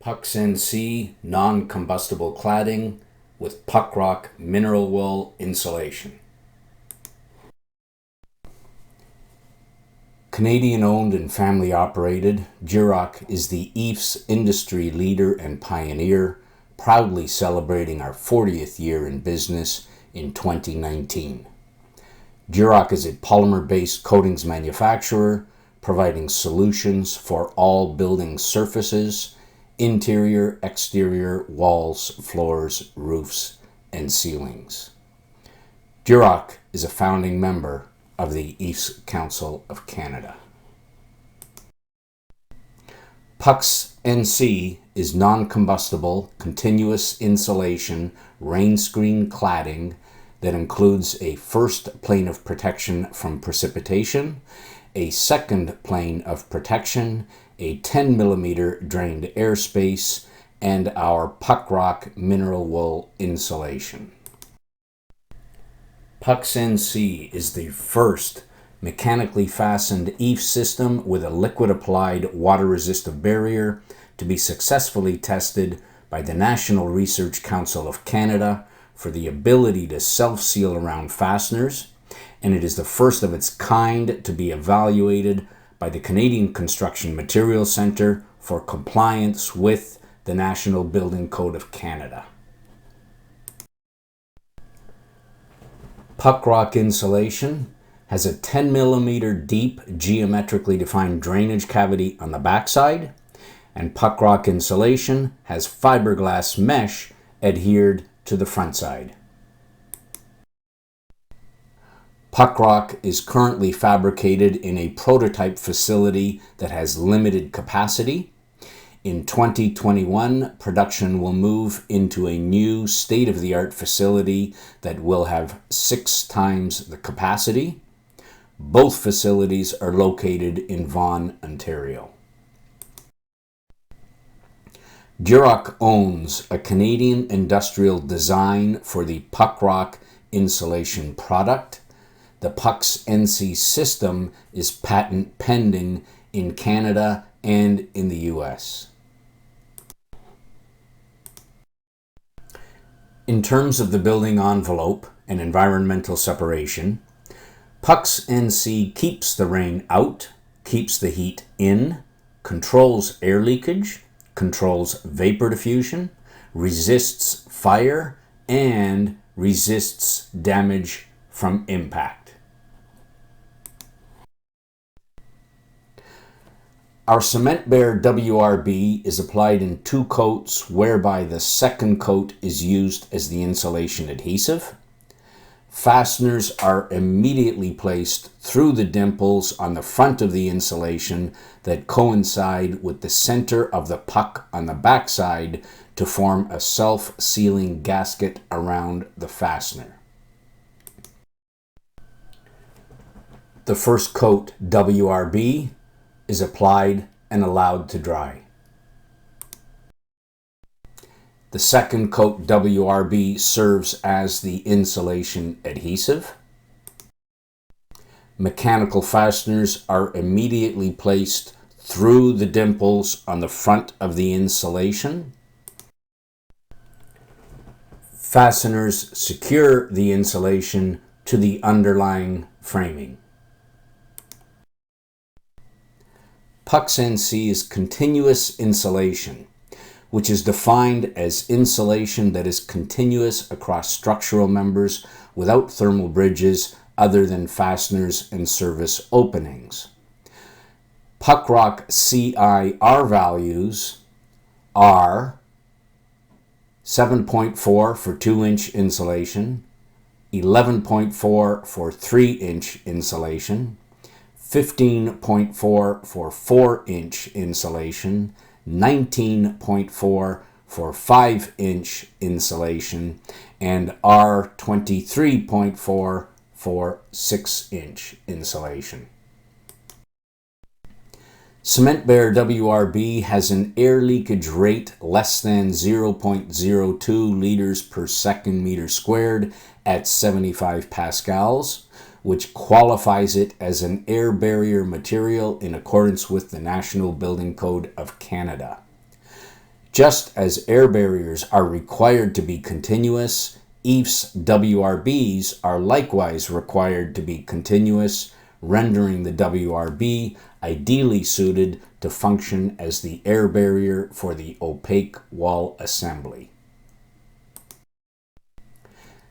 PUCCS NC non-combustible cladding with PUCCROCK mineral wool insulation. Canadian-owned and family-operated, Duroc is the EIFS industry leader and pioneer, proudly celebrating our 40th year in business in 2019. Duroc is a polymer-based coatings manufacturer, providing solutions for all building surfaces, interior, exterior, walls, floors, roofs, and ceilings. Duroc is a founding member of the EIFS Council of Canada. PUCCS NC is non-combustible, continuous insulation, rain screen cladding that includes a first plane of protection from precipitation, a second plane of protection, a 10 millimeter drained airspace, and our PUCCROCK mineral wool insulation. PUCCS NC is the first mechanically fastened EIFS system with a liquid applied water resistive barrier to be successfully tested by the National Research Council of Canada for the ability to self-seal around fasteners, and it is the first of its kind to be evaluated by the Canadian Construction Materials Centre for compliance with the National Building Code of Canada. PUCCROCK insulation has a 10 millimeter deep geometrically defined drainage cavity on the backside, and PUCCROCK insulation has fiberglass mesh adhered to the front side. PUCCROCK is currently fabricated in a prototype facility that has limited capacity. In 2021, production will move into a new state-of-the-art facility that will have 6 times the capacity. Both facilities are located in Vaughan, Ontario. Duroc owns a Canadian industrial design for the PUCCROCK insulation product. The PUCCS NC system is patent pending in Canada and in the US. In terms of the building envelope and environmental separation, PUCCS NC keeps the rain out, keeps the heat in, controls air leakage, controls vapor diffusion, resists fire, and resists damage from impact. Our Cement Bear WRB is applied in 2 coats, whereby the second coat is used as the insulation adhesive. Fasteners are immediately placed through the dimples on the front of the insulation that coincide with the center of the puck on the backside to form a self-sealing gasket around the fastener. The first coat, WRB, is applied and allowed to dry. The second coat, WRB, serves as the insulation adhesive. Mechanical fasteners are immediately placed through the dimples on the front of the insulation. Fasteners secure the insulation to the underlying framing. PUCCS NC is continuous insulation, which is defined as insulation that is continuous across structural members without thermal bridges other than fasteners and service openings. PUCCROCK CIR values are 7.4 for 2-inch insulation, 11.4 for 3-inch insulation, 15.4 for 4-inch insulation, 19.4 for 5-inch insulation, and R23.4 for 6-inch insulation. Cement Bear WRB has an air leakage rate less than 0.02 liters per second meter squared at 75 pascals, which qualifies it as an air barrier material in accordance with the National Building Code of Canada. Just as air barriers are required to be continuous, EIFS WRBs are likewise required to be continuous, rendering the WRB ideally suited to function as the air barrier for the opaque wall assembly.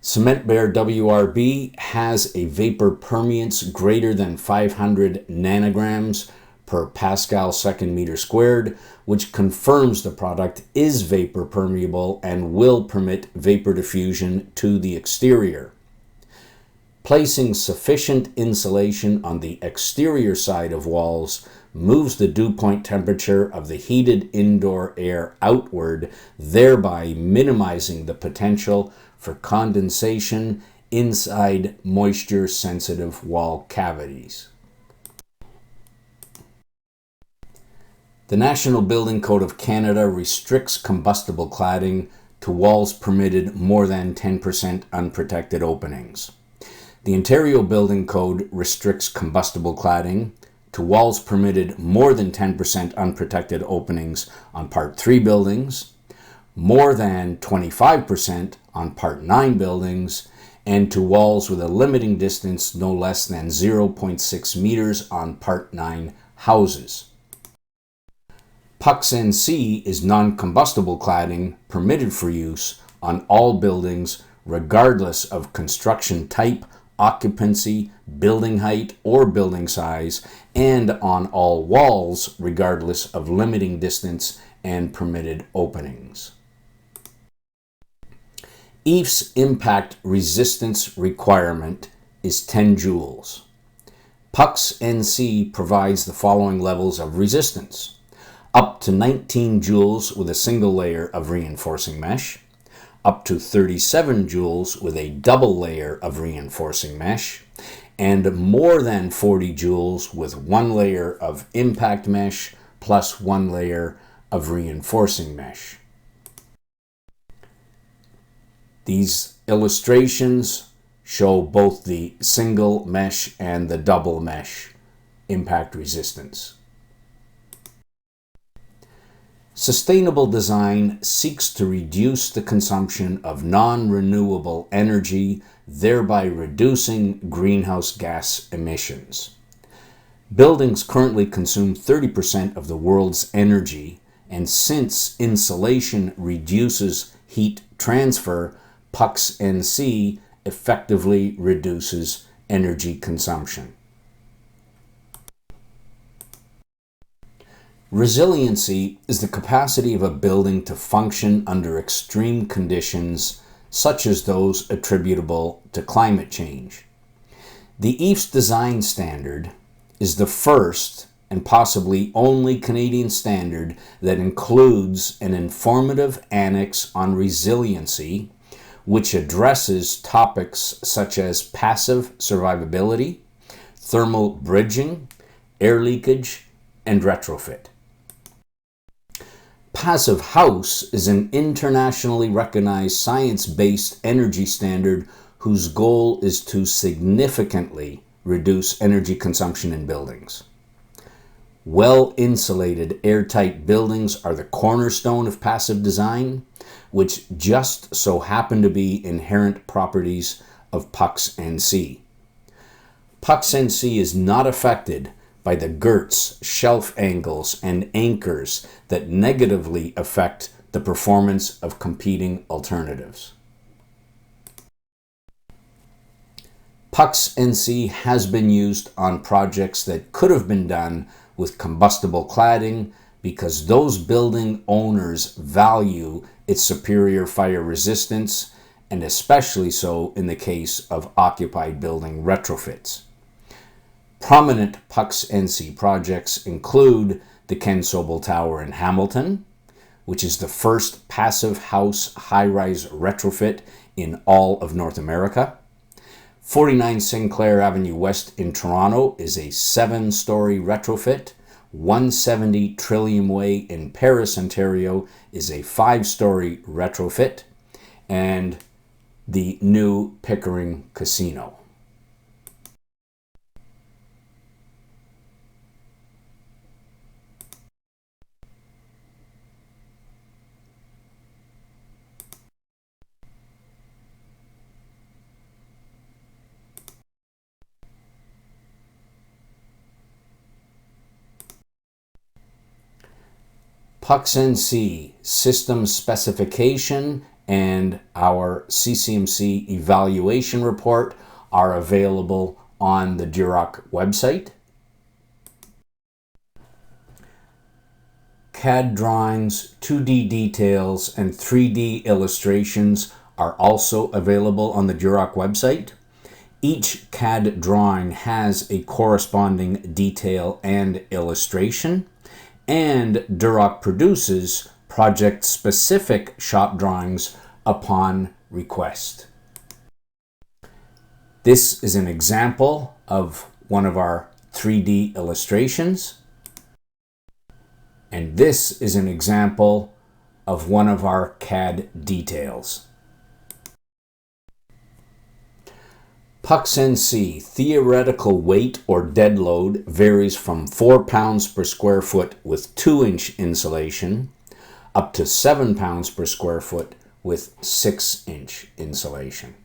Cement Bear WRB has a vapor permeance greater than 500 nanograms per Pascal second meter squared, which confirms the product is vapor permeable and will permit vapor diffusion to the exterior. Placing sufficient insulation on the exterior side of walls moves the dew point temperature of the heated indoor air outward, thereby minimizing the potential for condensation inside moisture-sensitive wall cavities. The National Building Code of Canada restricts combustible cladding to walls permitted more than 10% unprotected openings. The Ontario Building Code restricts combustible cladding to walls permitted more than 10% unprotected openings on Part 3 buildings, more than 25% on Part 9 buildings, and to walls with a limiting distance no less than 0.6 meters on Part 9 houses. PUCCS NC is non-combustible cladding permitted for use on all buildings regardless of construction type, occupancy, building height, or building size, and on all walls regardless of limiting distance and permitted openings. EIFS impact resistance requirement is 10 joules. PUCCS NC provides the following levels of resistance: up to 19 joules with a single layer of reinforcing mesh, up to 37 joules with a double layer of reinforcing mesh, and more than 40 joules with one layer of impact mesh plus one layer of reinforcing mesh. These illustrations show both the single mesh and the double mesh impact resistance. Sustainable design seeks to reduce the consumption of non-renewable energy, thereby reducing greenhouse gas emissions. Buildings currently consume 30% of the world's energy, and since insulation reduces heat transfer, PUCCS NC effectively reduces energy consumption. Resiliency is the capacity of a building to function under extreme conditions, such as those attributable to climate change. The EIFS design standard is the first and possibly only Canadian standard that includes an informative annex on resiliency, which addresses topics such as passive survivability, thermal bridging, air leakage, and retrofit. Passive House is an internationally recognized science-based energy standard whose goal is to significantly reduce energy consumption in buildings. Well-insulated, airtight buildings are the cornerstone of passive design, which just so happen to be inherent properties of PUCCS NC. PUCCS NC is not affected by the girts, shelf angles, and anchors that negatively affect the performance of competing alternatives. PUCCS NC has been used on projects that could have been done with combustible cladding because those building owners value its superior fire resistance, and especially so in the case of occupied building retrofits. Prominent PUCCS NC projects include the Ken Sobel Tower in Hamilton, which is the first passive house high-rise retrofit in all of North America. 49 Sinclair Avenue West in Toronto is a 7-story retrofit. 170 Trillium Way in Paris, Ontario is a 5-story retrofit. And the new Pickering Casino. PUCCS NC system specification and our CCMC evaluation report are available on the Duroc website. CAD drawings, 2D details, and 3D illustrations are also available on the Duroc website. Each CAD drawing has a corresponding detail and illustration, and Duroc produces project-specific shop drawings upon request. This is an example of one of our 3D illustrations, and this is an example of one of our CAD details. PUCCS NC theoretical weight or dead load varies from 4 pounds per square foot with 2-inch insulation up to 7 pounds per square foot with 6-inch insulation.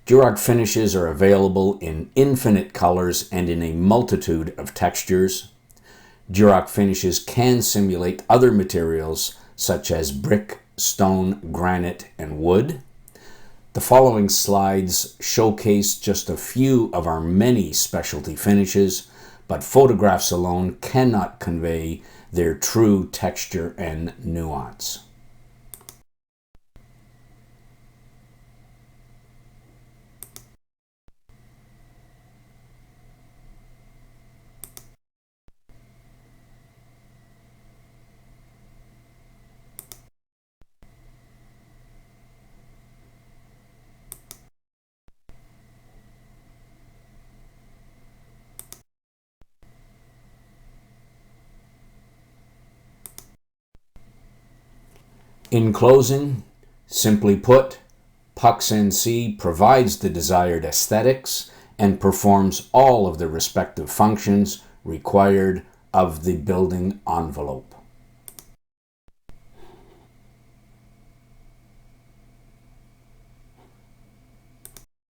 Duroc finishes are available in infinite colors and in a multitude of textures. Duroc finishes can simulate other materials such as brick, stone, granite, and wood. The following slides showcase just a few of our many specialty finishes, but photographs alone cannot convey their true texture and nuance. In closing, simply put, PUCCS NC provides the desired aesthetics and performs all of the respective functions required of the building envelope.